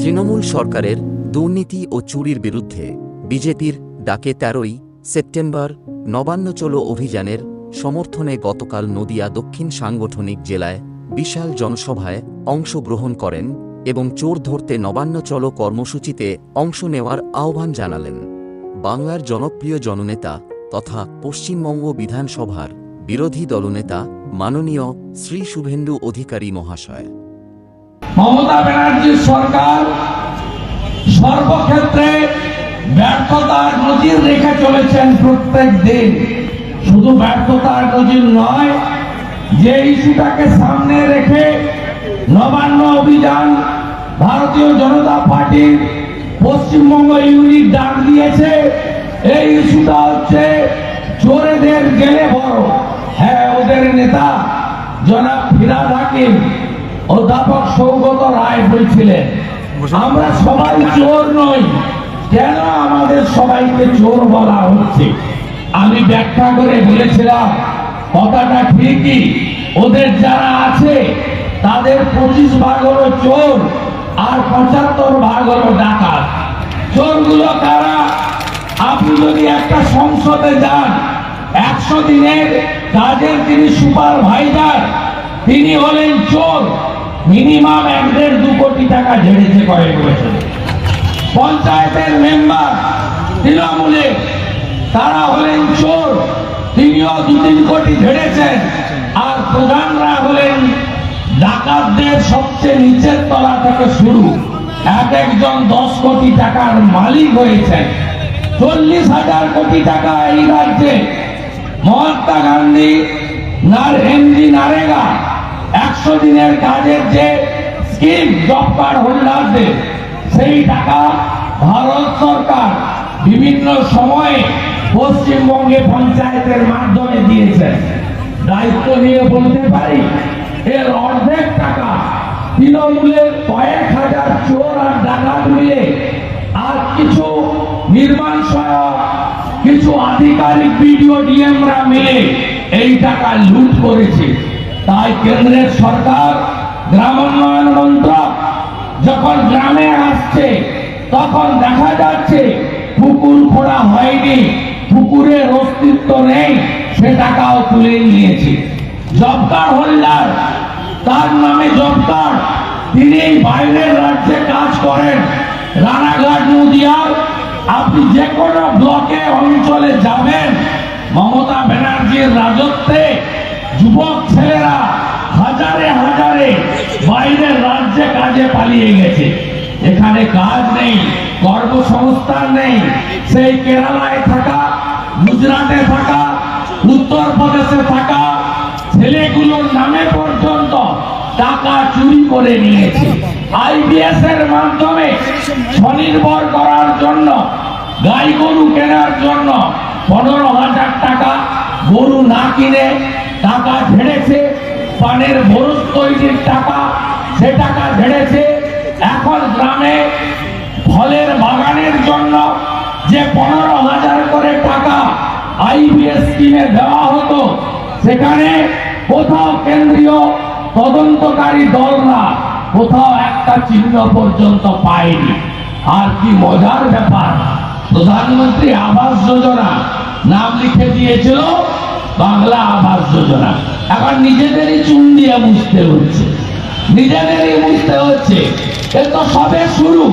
তৃণমূল সরকারের দুর্নীতি ও চুরির বিরুদ্ধে বিজেপির ডাকে 13ই সেপ্টেম্বর নবান্ন চলো অভিযানের সমর্থনে গতকাল নদিয়া দক্ষিণ সাংগঠনিক জেলায় বিশাল জনসভায় অংশগ্রহণ করেন এবং চোর ধরতে নবান্ন চলো কর্মসূচিতে অংশ নেওয়ার আহ্বান জানালেন বাংলার জনপ্রিয় জননেতা তথা পশ্চিমবঙ্গ বিধানসভার বিরোধী দলনেতা মাননীয় শ্রী শুভেন্দু অধিকারী মহাশয়। মমতা ব্যানার্জির সরকার সর্বক্ষেত্রে ব্যর্থতার নজির রেখে চলেছেন প্রত্যেক দিন। শুধু ব্যর্থতার নজির নয়, যে ইস্যুটাকে সামনে রেখে নবান্ন অভিযান ভারতীয় জনতা পার্টির পশ্চিমবঙ্গ ইউনিট ডাক দিয়েছে, এই ইস্যুটা হচ্ছে চোরেদের গেলে বড়। হ্যাঁ, ওদের নেতা জনাব ফিরহাদ হাকিম অধ্যাপক সৌগত রায় বলছিলেন আমরা সবাই চোর নই, কেন আমাদের সবাইকে চোর বলা হচ্ছে। আমি ব্যাখ্যা করে বলেছিলাম কথাটা ঠিকই, ওদের যারা আছে তাদের 25 ভাগ হলো চোর আর 75 ভাগ হলো ডাকাত। চোরগুলো কারা? আপনি যদি একটা সংসদে যান, 100 দিনের কাজের তিনি সুপারভাইজার, তিনি হলেন চোর। মিনিমাম 1.5-2 কোটি টাকা ঝেড়েছে কয়েক বছর। পঞ্চায়েতের মেম্বার তৃণমূলের, তারা হলেন চোর, তিনিও 2-3 কোটি ঝেড়েছেন। আর প্রধানরা হলেন ডাকাতদের সবচেয়ে নিচের তলা থেকে শুরু, একজন 10 কোটি টাকার মালিক হয়েছেন। 40,000 কোটি টাকা এই রাজ্যে মহাত্মা গান্ধী এমজি নারেগা 100 দিনের কাজের যে স্কিম জব কার্ড হোল্ডারদের, সেই টাকা ভারত সরকার বিভিন্ন সময়ে পশ্চিমবঙ্গে পঞ্চায়েতের মাধ্যমে দিয়েছে। দায়িত্ব নিয়ে বলতে পারি এর অর্ধেক টাকা তৃণমূলের কয়েক হাজার চোর আর ডাকাত মিলে আর কিছু নির্মাণ সহায়ক কিছু আধিকারিক বিডিও ডিএমরা মিলে এই টাকা লুট করেছে। তাই কেন্দ্রের সরকার গ্রামোন্নয়ন মন্ত্রক যখন গ্রামে আসছে তখন দেখা যাচ্ছে পুকুর খোঁড়া হয়নি, পুকুরের অস্তিত্ব নেই, সে টাকাও তুলে নিয়েছে। জব কার্ড হোল্ডার, তার নামে জব কার্ড, তিনি বাইরের রাজ্যে কাজ করেন। রানাঘাট নদিয়ার আপনি যে কোনো ব্লকে অঞ্চলে যাবেন, মমতা ব্যানার্জির রাজত্বে যুবক ছেলেরা হাজারে হাজারে বাইরের রাজ্যে কাজে পালিয়ে গেছে। এখানে কাজ নেই, কর্মসংস্থান নেই। সেই কেরালায় থাকা, গুজরাটে থাকা, উত্তরপ্রদেশে থাকা ছেলেগুলোর নামে পর্যন্ত টাকা চুরি করে নিয়েছে। আইবিএস এর মাধ্যমে স্বনির্ভর করার জন্য, গাই গরু কেনার জন্য 15,000 টাকা গরু না কিনে টাকা ঝেড়েছে। পানের বরজ তৈরির টাকা, সে টাকা ঝেড়েছে। এখন গ্রামে ফলের বাগানের জন্য যে 15,000 করে টাকা আইবিএস স্কিমে দেওয়া হতো, সেখানে কোথাও কেন্দ্রীয় তদন্তকারী দলরা কোথাও একটা চিহ্ন পর্যন্ত পায়নি। আর কি মজার ব্যাপার, প্রধানমন্ত্রী আবাস যোজনা নাম লিখে দিয়েছিল বাংলা আবাস যোজনা, এখন নিজেদেরই চুন দিয়ে মুছতে হচ্ছে, নিজেদেরই মুছতে হচ্ছে। এ তো সবে শুরু।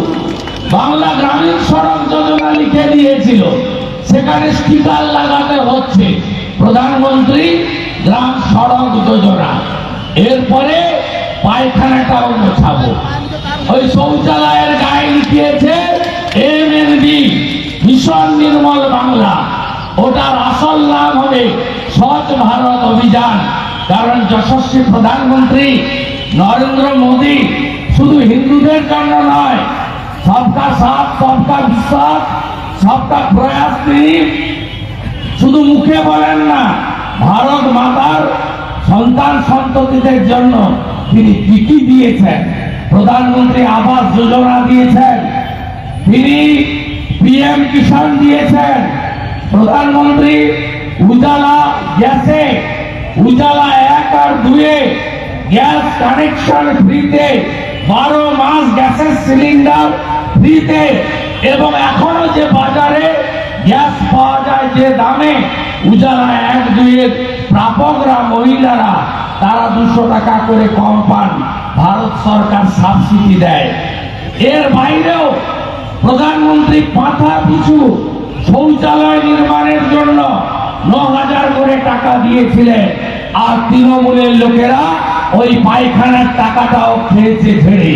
বাংলা গ্রামীণ সড়ক যোজনা লিখে দিয়েছিল, সেখানে স্টিকার লাগাতে হচ্ছে প্রধানমন্ত্রী গ্রাম সড়ক যোজনা। এরপরে পায়খানাটাও মোছাবো। ওই শৌচালয়ের গায়ে লিখিয়েছে এমএনবি, মিশন নির্মল বাংলা। ওটার আসল নাম হবে স্বচ্ছ ভারত অভিযান। কারণ যশস্বী প্রধানমন্ত্রী নরেন্দ্র মোদী শুধু হিন্দুদের জন্য নয়, সবকা সাথ, সবকা বিশ্বাস, সবকা প্রয়াস তিনি শুধু মুখে বলেন না, ভারত মাতার সন্তান সন্ততিদের জন্য তিনি কি কি দিয়েছেন। প্রধানমন্ত্রী আবাস যোজনা দিয়েছেন, তিনি পিএম কিষাণ দিয়েছেন, প্রধানমন্ত্রী উজালা গ্যাসে, উজালা 1 আর 2 গ্যাস কানেকশন ফ্রিতে 12 মাস গ্যাসের সিলিন্ডার ফ্রিতে, এবং এখনো যে বাজারে গ্যাস পাওয়া যায় যে দামে, উজালা 1-2 এর প্রাপকরা মহিলারা তারা 200 টাকা করে কম পান, ভারত সরকার সাবসিডি দেয়। এর বাইরেও প্রধানমন্ত্রী মাথা পিছু শৌচালয় নির্মাণের জন্য 9,000 করে টাকা দিয়েছিলেন, আর তৃণমূলের লোকেরা ওই পায়খানার টাকাটাও খেয়েছে ছেড়ে।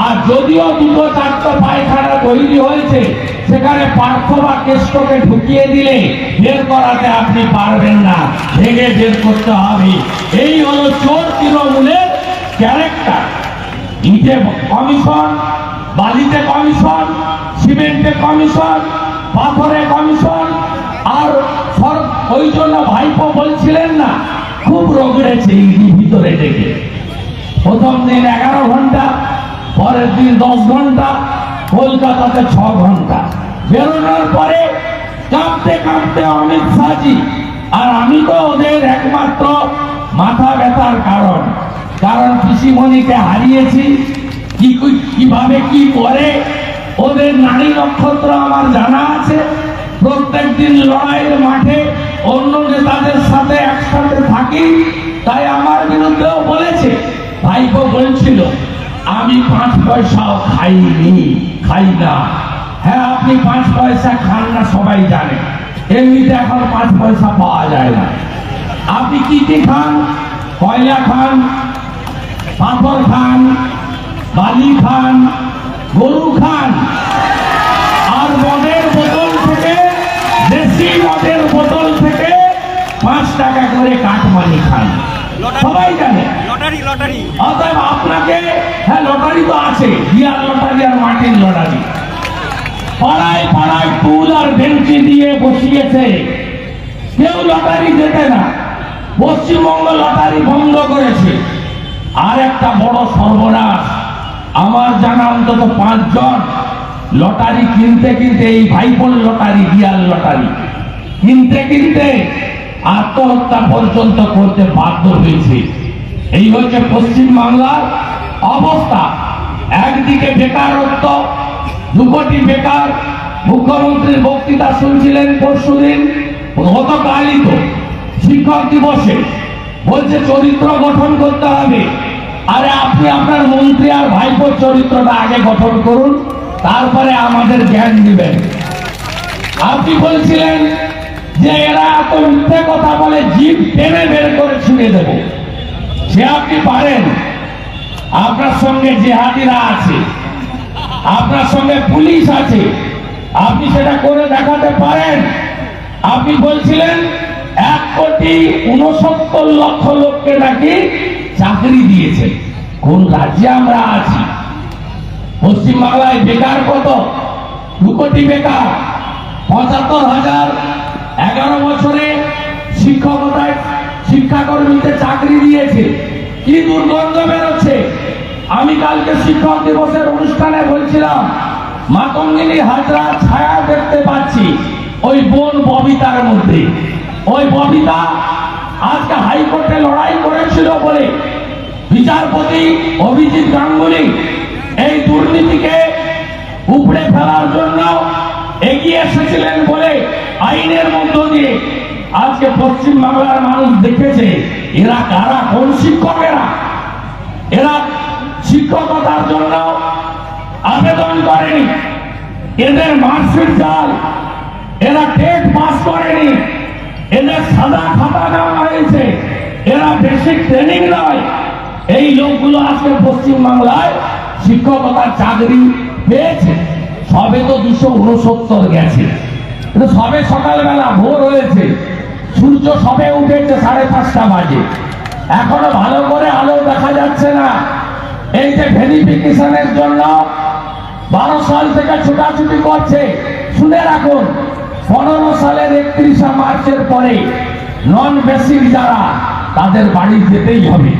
আর যদিও 2-4টা পায়খানা তৈরি হয়েছে, সেখানে পার্থ বা কেষ্টকে ঢুকিয়ে দিলে বের করাতে আপনি পারবেন না, ভেঙে বের করতে হবে। এই হলো চোর তৃণমূলের ক্যারেক্টার। ইটে কমিশন, বালিতে কমিশন, সিমেন্টে কমিশন, পাথরে কমিশন। আর ওই জন্য ভাইপো বলছিলেন না, খুব রগড়েছে ইডি ভিতরে ডেকে। প্রথম দিন 11 ঘন্টা, পরের দিন 10 ঘন্টা, কলকাতাতে 6 ঘন্টা। বেরোনোর পরে কাঁপতে কাঁপতে অমিত শাহজি, আর আমি তো ওদের একমাত্র মাথা ব্যথার কারণ পিসিমণিকে হারিয়েছি, কিভাবে কি করে ওদের নারী নক্ষত্র আমার জানা আছে। প্রত্যেক দিন লড়াইয়ের মাঠে অন্য নেতাদের সাথে একসাথে থাকি, তাই আমার বিরুদ্ধেও বলেছে। ভাইপো বলছিল আমি 5 পয়সাও খাই না। হ্যাঁ, আপনি 5 পয়সা খান না সবাই জানে, এমনিতে এখন 5 পয়সা পাওয়া যায় না। আপনি কি কি খান? কয়লা খান, পাথর খান, বালি খান, গরু খান, আর মদের বোতল থেকে, দেশি মদের বোতল থেকে 5 টাকা করে কাটমানি খান, সবাই জানে। অতএব আপনাকে, হ্যাঁ লটারি তো আছে, বিয়ার লটারি আর মাটির লটারি। পাড়ায় পাড়ায় টুল আর বেঞ্চি দিয়ে বসিয়েছে, কেউ লটারি জেতে না। পশ্চিমবঙ্গ লটারি বন্ধ করেছে। আর একটা বড় সর্বনাশ, আমার জানা অন্তত 5 জন লটারি কিনতে এই ভাইপোর লটারি, বিয়ার লটারি কিনতে আত্মহত্যা পর্যন্ত করতে বাধ্য হয়েছে। এই হচ্ছে পশ্চিম বাংলার অবস্থা। একদিকে বেকারত্ব, 2 কোটি বেকার। মুখ্যমন্ত্রীর বক্তৃতা শুনছিলেন পরশুদিন, গতকালই তো শিক্ষক দিবসে, বলছে চরিত্র গঠন করতে হবে। আরে আপনি আপনার মন্ত্রী আর ভাইপোর চরিত্রটা আগে গঠন করুন, তারপরে আমাদের জ্ঞান দিবেন। আপনি বলছিলেন যে এরা এত মিথ্যে কথা বলে, জিভ টেনে বের করে ছুঁড়ে দেব। সে আপনি পারেন, আপনার সঙ্গে জিহাদিরা আছে, আপনার সঙ্গে পুলিশ আছে, আপনি সেটা করে দেখাতে পারেন। আপনি বলছিলেন 1,69,00,000 লোককে নাকি চাকরি দিয়েছে। কোন রাজ্যে আমরা আছি? পশ্চিমবাংলায় বেকার কত? 2 কোটি বেকার। 75,000 11 বছরে শিক্ষকতায় শিক্ষাকর্মীদের চাকরি দিয়েছে। কি দুর্গন্ধ বেরোচ্ছে। আমি কালকে শিক্ষক দিবসের অনুষ্ঠানে বলছিলাম, মাতঙ্গিনী হাজরার ছায়া দেখতে পাচ্ছি ওই বোন ববিতার মধ্যে। ওই ববিতা আজকে হাইকোর্টে লড়াই করেছিল বলে বিচারপতি অভিজিৎ গাঙ্গুলি এই দুর্নীতিকে উপড়ে ফেলার জন্য এগিয়ে এসেছিলেন বলে আইনের মধ্য দিয়ে আজকে পশ্চিম বাংলার মানুষ দেখেছে এরা কারা, কোন শিক্ষকেরা। এরা শিক্ষকতার জন্য আবেদন করেনি, এদের মার্কশিট জাল, এরা টেট পাস করেনি, এদের সাদা খাতা দেওয়া হয়েছে, এরা বেসিক ট্রেনিং নয়। এই লোকগুলো আজকে পশ্চিম বাংলায় শিক্ষকতার চাকরি পেয়েছে। সবে তো 269 গেছে, কিন্তু সবে সকালবেলা ভোর হয়েছে, সূর্য সবে উঠেছে 5:30 বাজে, এখনো ভালো করে আলো দেখা যাচ্ছে না। এই যে ভেরিফিকেশনের জন্য 12 সাল থেকে ছোটাছুটি করছে, শুনে রাখুন 15 সালের 31শে মার্চের পরে নন বেসিক যারা, তাদের বাড়ি যেতেই হবে।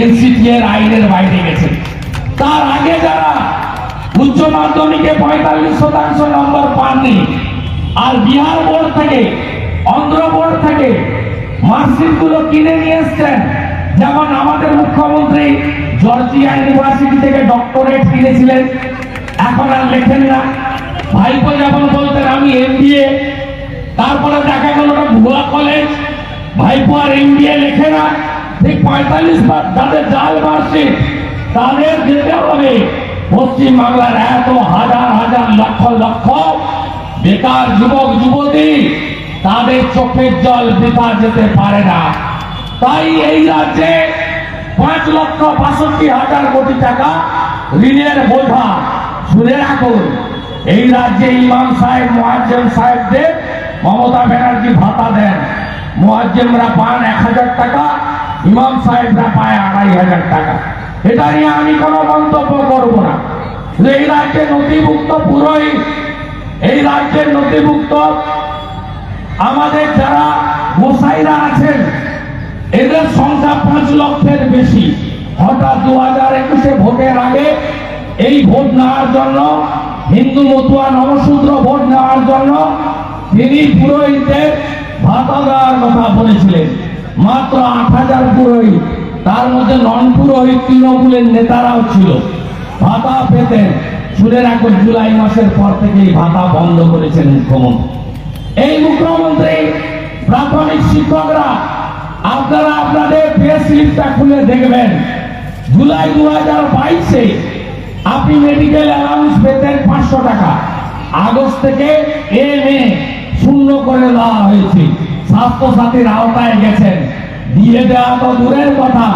এনসিটি এর আইনের বাইরে গেছে। তার আগে যারা উচ্চ মাধ্যমিকে 45% নম্বর পাননি, আর বিহার বোর্ড থেকে, অন্ধ্র বোর্ড থেকে মার্কশিট গুলো কিনে নিয়ে এসছেন, যেমন আমাদের মুখ্যমন্ত্রী জর্জিয়া ইউনিভার্সিটি থেকে ডক্টরেট কিনেছিলেন, এখন আর লেখেন না। ভাইপো যেমন বলতেন আমি এমবিএ, তারপরে দেখা গেল ওটা ভুয়া কলেজ, ভাইপো আর এমবিএ লেখে না। ঠিক 45 বার যাদের জাল মার্কশিট তাদের যেতে হবে পশ্চিম বাংলার এত হাজার হাজার লক্ষ লক্ষ বেকার যুবক যুবতী, তাদের চোখের জল বৃথা যেতে পারে না। তাই এই রাজ্যে 5,62,000 কোটি টাকা ঋণের বোঝা। শুনে রাখুন, এই রাজ্যে ইমাম সাহেব মুয়াজ্জেম সাহেবদের মমতা ব্যানার্জি ভাতা দেন। মুয়াজ্জেমরা পান 1,000 টাকা, ইমাম সাহেবরা পায় 2,500 টাকা। এটা নিয়ে আমি কোনো মন্তব্য করব না। এই রাজ্যে নথিভুক্ত পুরোহিত, এই রাজ্যের নথিভুক্ত আমাদের যারা গোসাইরা আছেন, এদের সংখ্যা 5 লক্ষের বেশি। হঠাৎ 2021 ভোটের আগে এই ভোট নেওয়ার জন্য, হিন্দু মতুয়া নবশূদ্র ভোট নেওয়ার জন্য তিনি পুরোহিতদের ভাতা দেওয়ার কথা বলেছিলেন। মাত্র 8,000 পুরোহিত, তার মধ্যে নন পুরোহিত তৃণমূলের নেতারাও ছিল, ভাতা পেতেন। শুনে রাখুন, জুলাই মাসের পর থেকে এই ভাতা বন্ধ করেছেন মুখ্যমন্ত্রী। এই মুখ্যমন্ত্রী প্রাথমিক শিক্ষকরা, আপনারা আপনাদের পে স্লিপটা খুলে দেখবেন, জুলাই 2022-এ আপনি মেডিকেল অ্যালাউন্স পেতেন 500 টাকা। আগস্ট থেকে মে শূন্য করে দেওয়া হয়েছে। স্বাস্থ্য সাথীর আওতায় গেছেন, দিয়ে দেওয়া তো দূরের কথা,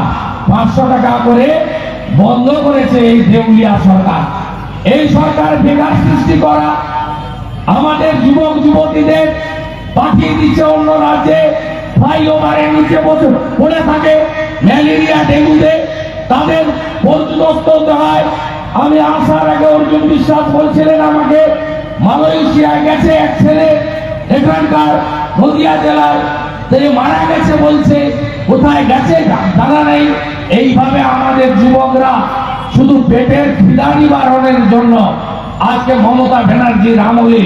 500 টাকা করে বন্ধ করেছে এই দেউলিয়া সরকার। এই সরকার বেকার সৃষ্টি করা, আমাদের যুবক যুবতীদের পাঠিয়ে দিচ্ছে অন্য রাজ্যে, ফ্লাইওভারের নিচে বসে পড়ে থাকে ম্যালেরিয়া ডেঙ্গুতে, তাদের পর্যদস্ত হতে হয়। আমি আসার আগে অর্জুন বিশ্বাস বলছিলেন আমাকে, মালয়েশিয়ায় গেছে এক ছেলে, এখানকার নদিয়া জেলার, মারা গেছে বলছে, কোথায় গেছে জানা নেই। এইভাবে আমাদের যুবকরা শুধু পেটের খিদা নিবারণের জন্য আজকে মমতা ব্যানার্জির আমলে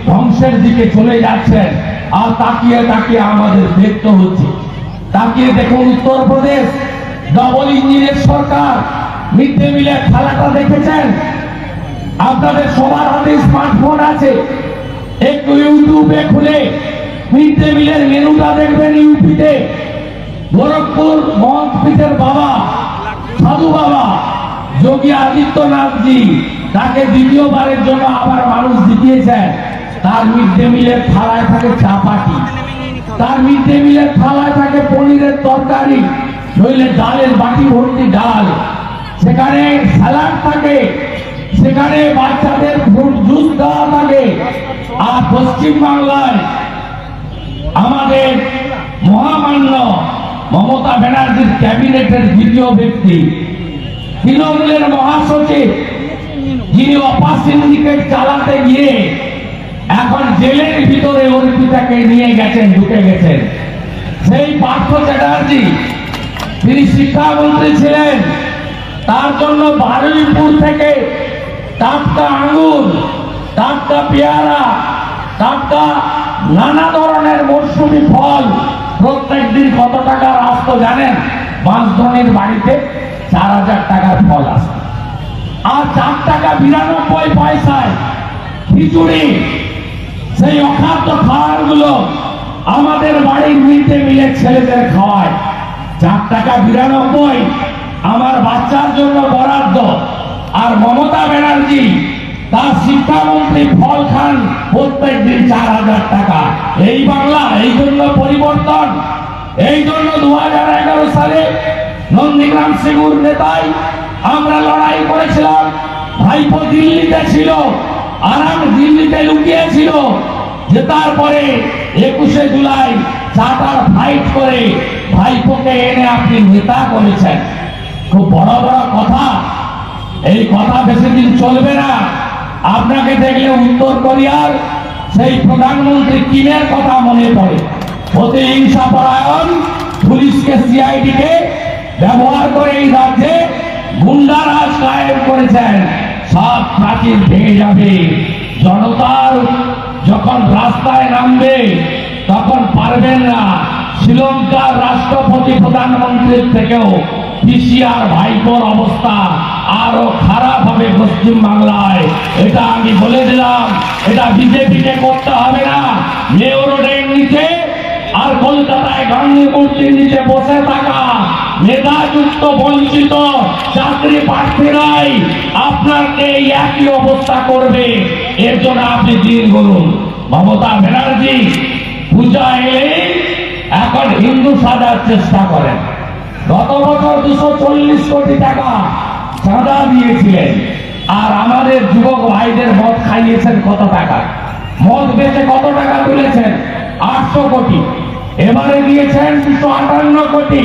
ধ্বংসের দিকে চলে যাচ্ছেন। আর তাকিয়ে তাকিয়ে আমাদের দেখতে হচ্ছে। তাকিয়ে দেখুন, উত্তরপ্রদেশ ডবল ইঞ্জিনের সরকার, মিড ডে মিলের খেলাটা দেখেছেন? আপনাদের সবার হাতে স্মার্টফোন আছে, একটু ইউটিউবে খুলে মিড ডে মিলের মেনুটা দেখবেন। ইউপিতে গোরখপুর মহন্তপীঠের বাবা, সাধু বাবা যোগী আদিত্যনাথজি, তাকে দ্বিতীয়বারের জন্য আবার মানুষ জিতিয়েছেন। তার মিড ডে মিলের থালায় থাকে চাপাটি, তার মিড ডে মিলের থালায় থাকে পনিরের তরকারি, নইলে ডালের বাটি ভর্তি ডাল, সেখানে স্যালাড থাকে, সেখানে বাচ্চাদের ফ্রুট জুস দেওয়া থাকে। আর পশ্চিম বাংলায় আমাদের মহামান্য মমতা ব্যানার্জির ক্যাবিনেটের দ্বিতীয় ব্যক্তি, তৃণমূলের মহাসচিব, যিনি অপা সিন্ডিকেট চালাতে গিয়ে এখন জেলের ভিতরে অর্পিতাকে নিয়ে গেছেন, ঢুকে গেছেন, সেই পার্থ চ্যাটার্জি, তিনি শিক্ষামন্ত্রী ছিলেন। তার জন্য বারুইপুর থেকে টাটকা আঙ্গুর, টাটকা পেয়ারা, টাটকা নানা ধরনের মৌসুমি ফল প্রত্যেক দিন কত টাকার আসতো জানেন? বাঁশধনির বাড়িতে 4,000 টাকার ফল আসতো। আর 4 টাকা 92 পয়সায় খিচুড়ি, সেই অখাদ্য খাবার গুলো আমাদের বাড়ির মিড ডে মিলের ছেলেদের খাওয়ায়। 4 টাকা 92 আমার বাচ্চার জন্য বরাদ্দ। আর মমতা ব্যানার্জি তার শিক্ষামন্ত্রী ফল খান প্রত্যেক দিন 4,000 টাকা। এই বাংলা, এই জন্য পরিবর্তন। এই জন্য 2011 সালে নন্দীগ্রাম সিঙ্গুর নেতায় আমরা লড়াই করেছিলাম। ভাইপো দিল্লিতে ছিল, আরাম দিল্লিতে লুকিয়েছিল, যে তারপরে 21শে জুলাই চার্টার ফাইট করে ভাইপোকে এনে আপনি নেতা করেছেন। খুব বড় বড় কথা, এই কথা বেশি দিন চলবে না। আপনাকে দেখলে উত্তর কোরিয়ার সেই প্রধানমন্ত্রী কিমের কথা মনে পড়ে। প্রতিহিংসা পরায়ণ পুলিশকে, সিআইডিকে ব্যবহার করে এই রাজ্যে গুন্ডারাজ কায়েম করেছেন। সব প্রাচীর ভেঙে যাবে। জনতার যখন রাস্তায় নামবে তখন পারবেন না শ্রীলঙ্কার রাষ্ট্রপতি প্রধানমন্ত্রীর থেকেও পিসিআর ভাইপোর অবস্থা আরো খারাপ হবে পশ্চিম বাংলায়। এটা আমি বলে দিলাম, এটা বিজেপিকে করতে হবে না। মেয়র রোডের নিচে আর কলকাতায় গান্ধী মূর্তির নিচে বসে থাকা মেধাযুক্ত বঞ্চিত চাকরি প্রার্থীরাই আপনাকে এই একই অবস্থা করবে। এর জন্য আপনি দিন বলুন। মমতা ব্যানার্জি পূজা এলে এখন হিন্দু সাজার চেষ্টা করেন। গত বছর 240 কোটি টাকা চাঁদা দিয়েছিলেন, আর আমাদের যুবক ভাইদের মদ খাইয়েছেন কত টাকা? মদ বেচে কত টাকা তুলেছেন? 800 কোটি। এবারে দিয়েছেন 258 কোটি।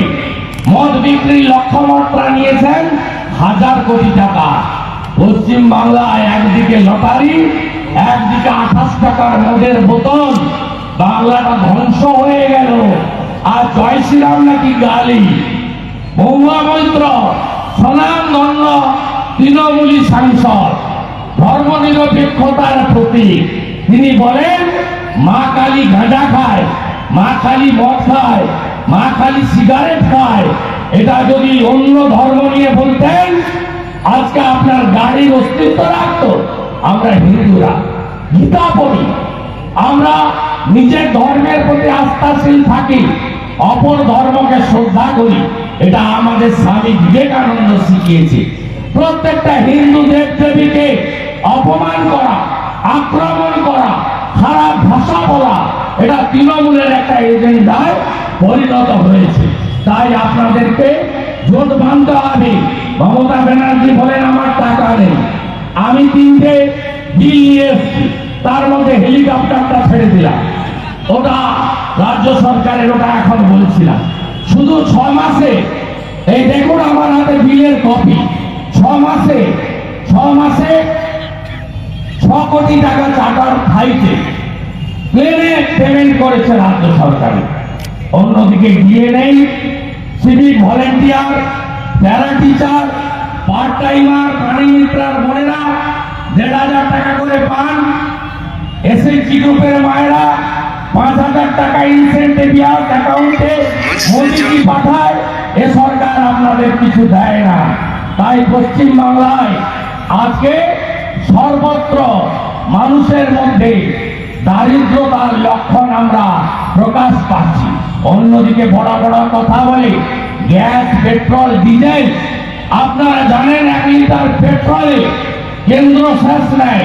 মদ বিক্রির লক্ষ্যমাত্রা নিয়েছেন 1000 কোটি টাকা। পশ্চিম বাংলায় একদিকে লটারি, একদিকে 28 টাকার মদের বোতল। বাংলাটা ধ্বংস হয়ে গেল। আর জয় শ্রীরাম নাকি গালি। মহুয়া মৈত্র স্বনামধন্য তৃণমূলী সাংসদ, ধর্মনিরপেক্ষতার প্রতীক। তিনি বলেন মা কালী গাঁজা খায়, মা কালী মদ খায়, মা কালী সিগারেট খায়। এটা যদি অন্য ধর্ম নিয়ে বলতেন আজকে আপনার গাড়ির অস্তিত্ব রাখতো। আমরা হিন্দুরা গীতা পড়ি, আমরা নিজের ধর্মের প্রতি আস্থাশীল থাকি, অপর ধর্মকে শ্রদ্ধা করি। এটা আমাদের স্বামী বিবেকানন্দ শিখিয়েছে। প্রত্যেকটা হিন্দু দেবদেবীকে অপমান করা, আক্রমণ করা, খারাপ ভাষা বলা, এটা তৃণমূলের একটা এজেন্ডায় পরিণত হয়েছে। তাই আপনাদেরকে জোট বাঁধতে হবে। মমতা ব্যানার্জি বলেন আমার টাকা নেই। আমি 3টে বিল নিয়ে এসেছি, তার মধ্যে হেলিকপ্টারটা ছেড়ে দিলাম। ওটা রাজ্য সরকারের, ওটা এখন বলছিলাম। শুধু 6 মাসে, এই দেখুন আমার হাতে বিলের কপি, 6 মাসে 6 কোটি টাকা চার্টার ফ্লাইটে প্লেনে পেমেন্ট করেছে রাজ্য সরকার। অন্যদিকে গিয়ে নেই civic volunteer, para teacher, part timer, প্রাণী মিত্রার বোনেরা 1,500 টাকা করে পান। এসএনজি গ্রুপের মায়েরা 5,000 টাকা ইনসেন্টিভ অ্যাকাউন্টে মোদিজি পাঠায়। এ সরকার আপনাদের কিছু দেয় না। তাই পশ্চিম বাংলায় আজকে সর্বত্র মানুষের মধ্যে দারিদ্রতার লক্ষণ আমরা প্রকাশ পাচ্ছি। অন্যদিকে বড় বড় কথা বলে গ্যাস, পেট্রোল, ডিজেল। আপনারা জানেন 1 লিটার পেট্রোলে কেন্দ্র শেষ নেয়,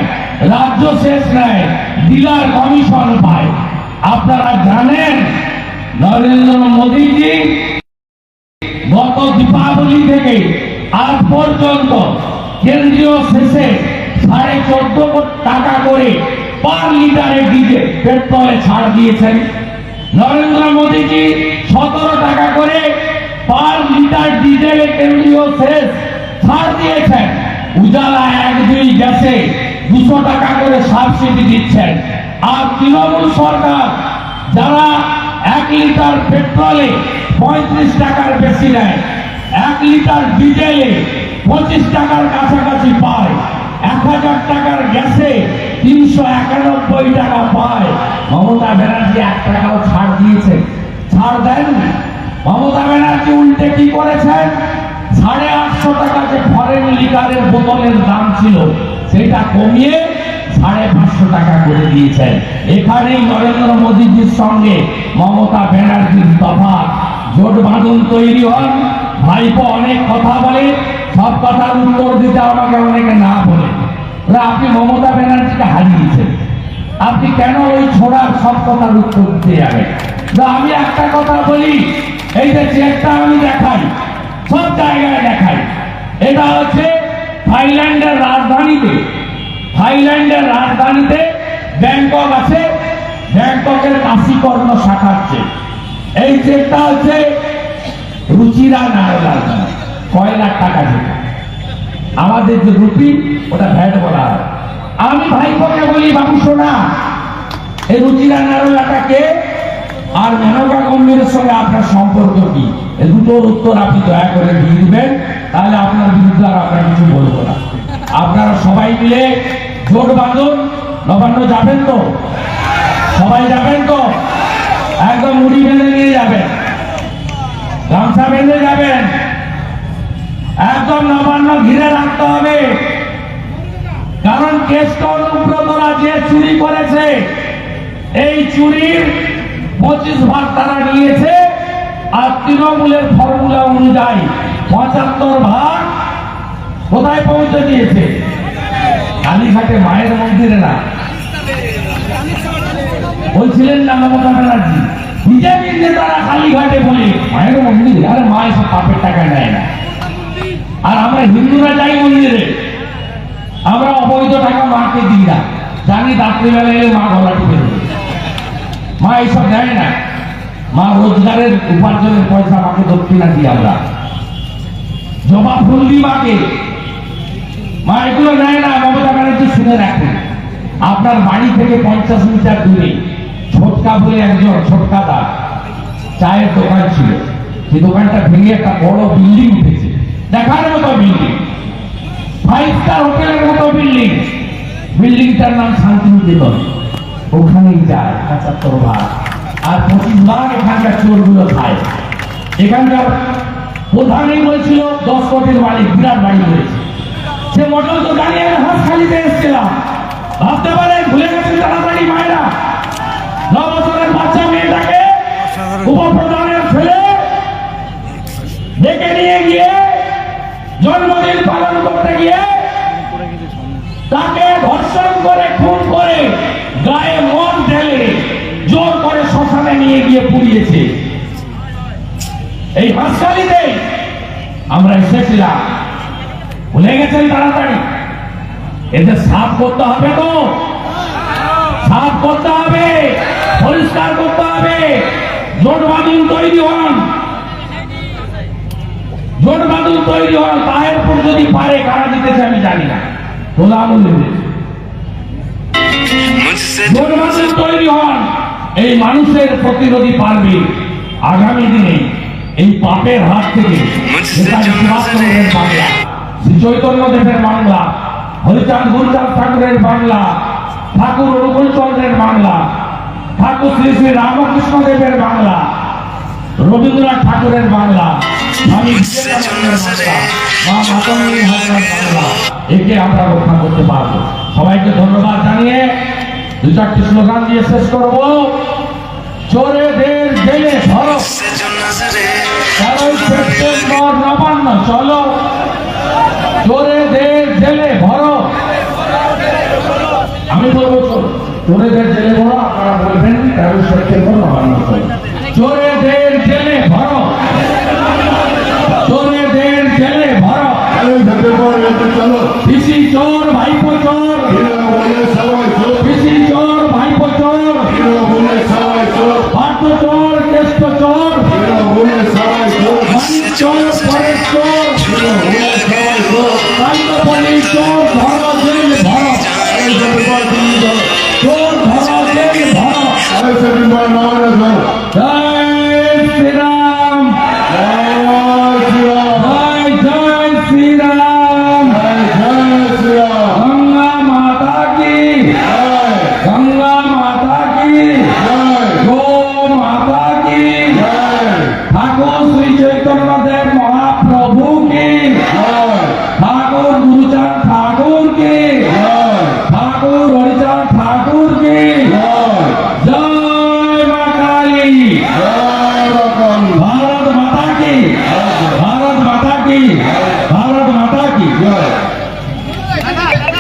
রাজ্য শেষ নেয়, ডিলার কমিশন পায়। আপনারা জানেন নরেন্দ্র মোদীজি গত দীপাবলি থেকে আজ পর্যন্ত কেন্দ্রীয় শেষে 14.5 কোটি টাকা করে পার লিটারে ডিজেল পেট্রোলে ছাড় দিয়েছেন। নরেন্দ্র মোদীজি 17 টাকা করে পার লিটার ডিজেলে কেন্দ্রীয় শেষ ছাড় দিয়েছেন। উজালা 1-2 গ্যাসে 200 টাকা করে সাবসিডি দিচ্ছেন। আর তৃণমূল সরকার যারা 1 লিটার পেট্রোলে 35 টাকার বেশি নেয়, 1 লিটার ডিজেলে 25 টাকার কাছাকাছি পায়, 1000 টাকার গ্যাসে 391 টাকা পায়। মমতা ব্যানার্জি 1 টাকাও ছাড় দিয়েছে? ছাড় দেননি। মমতা ব্যানার্জি উল্টে কি করেছেন? 850 টাকা যে ফরেন লিকারের বোতলের দাম ছিল সেটা কমিয়ে 550 টাকা করে দিয়েছেন। এখানেই নরেন্দ্র মোদীজির সঙ্গে মমতা ব্যানার্জির তফাৎ। জোট বাঁধন তৈরি হন। ভাইপো অনেক কথা বলে, সব কথার উত্তর দিতে আমাকে অনেকে না বলে। আপনি মমতা ব্যানার্জিকে হারিয়েছেন, আপনি কেন ওই ছোড়ার সব কথার উত্তর দিতে যাবেন? আমি একটা কথা বলি, এই যে চেকটা আমি দেখাই, সব জায়গায় দেখাই, এটা হচ্ছে থাইল্যান্ডের রাজধানীতে। থাইল্যান্ডের রাজধানীতে ব্যাংকক আছে, ব্যাংককের কাশীকর্ণ শাখার চেক। এই চেকটা হচ্ছে রুচিরা নারলার কয় লাখ টাকা যেটা আমাদের যে রুপি, ওটা ভ্যাট বলা হয়। আমি ভাইপোকে বলি, বাবু শোনা, এই রুচিরা নারলাটাকে আর মেনকা গম্ভীরের সঙ্গে আপনার সম্পর্ক কি? এই দুটোর উত্তর আপনি দয়া করে দিয়ে দিবেন, তাহলে আপনার বিরুদ্ধে আর আপনার কিছু বলবো না। আপনারা সবাই মিলে জোট বাঁধুন। নবান্ন যাবেন তো? সবাই যাবেন তো? একদম মুড়ি বেঁধে নিয়ে যাবেন, গামছা বেঁধে যাবেন, একদম নবান্ন ঘিরে রাখতে হবে, কারণ কেষ্ট অনুব্রতরা যে চুরি করেছে এই চুরির 25 ভাগ তারা নিয়েছে, আর তৃণমূলের ফর্মুলা অনুযায়ী 75 ভাগ কোথায় পৌঁছে দিয়েছে? কালীঘাটে মায়ের মন্দিরে না, বলছিলেন না মমতা ব্যানার্জি, বিজেপির নেতারা কালীঘাটে বলে মায়ের মন্দির, আরে মা এসব পাপের টাকা নেয় না। আর আমরা হিন্দুরা যাই মন্দিরে, আমরা অবৈধ টাকা মাকে দিই না, জানি রাত্রিবেলা এলে মা গলা টিপে দেবে। মা এইসব দেয় না, মা রোজগারের উপার্জনের পয়সা মাকে দক্ষিণা দিই আমরা, জবা ফুল দিই মাকে, মা এগুলো নেয় না। মমতা ব্যানার্জি শুনে রাখুন, আপনার বাড়ি থেকে 50 মিটার দূরে ছোটকা বলে একজন ছোটকা দা চায়ের দোকান ছিল, সেই দোকানটা ভেঙে একটা বড় বিল্ডিং উঠেছে, দেখার মতো বিল্ডিং, 5 স্টার হোটেলের মতো বিল্ডিং, বিল্ডিংটার নাম শান্তিনিকেতন। ওখানেই যায় 75 ভাগ, আর 25 ভাগ এখানকার চোরগুলো খায়। এখানকার প্রধানই বলছিল 10 কোটির মালিক, বিরাট বাড়ি হয়েছে। সে মোটর দোকানে আমি হাঁসখালিতে এসেছিলাম, ভাবতে পারে ভুলে গেছে তাড়াতাড়ি মায়েরা। 9 বছরের বাচ্চা মেয়েটাকে উপপ্রধানের ছেলে ডেকে নিয়ে গিয়ে জন্মদিন পালন করতে গিয়ে তাকে ধর্ষণ করে খুন করে গায়ে মদ ঢেলে জোর করে শ্মশানে নিয়ে গিয়ে পুড়িয়েছে। এই হাঁসখালিতে আমরা এসেছিলাম, ভুলে গেছেন তাড়াতাড়ি। এদের সাফ করতে হবে, তো সাফ করতে হবে, পরিষ্কার করতে হবে। জোট বাঁধুন তৈরি হন, জোট বাঁধুন তৈরি হন। তাহেরপুর যদি পারে, কারা জিতেছে আমি জানি না, তোলা আমল জোট বাঁধুন তৈরি হন। এই মানুষের প্রতিরোধী পারবে আগামী দিনে এই পাপের হাত থেকে। বাংলা, শ্রী চৈতন্য দেবের বাংলা, হরিচাঁদ গুরুচাঁদ ঠাকুরের বাংলা, ঠাকুর অনুকূল চন্দ্রের বাংলা, ঠাকুর শ্রী শ্রী রামকৃষ্ণ দেবের বাংলা, রবীন্দ্রনাথ ঠাকুরের বাংলা, স্বামী বিবেকানন্দের বাংলা, মা মাতঙ্গী হাজরার বাংলা, একে আমরা রক্ষা করতে পারবো। সবাইকে ধন্যবাদ জানিয়ে 2-4টি স্লোগান দিয়ে শেষ করবো। চোরেদের জেলে ধরো, 13ই সেপ্টেম্বর নবান্ন চলো, চোরেদের জেলে ভরো। আমি বলবো চলো, চোরেদের জেলে ভরো, আপনারা বলবেন 13ই সেপ্টেম্বর নবান্ন চলো। চোরেদের জেলে ভরো, চোরেদের জেলে ভরো। পিসি চোর, ভাইপো চোর, পিসি চোর, ভাইপো চোর, পার্থ চোর, কেষ্ট চোর, মানিক চোর, পরেশ চোর, কান্তপল্লী চোর, ধরো জেল ভরো, চোর ধরো জেল ভরো।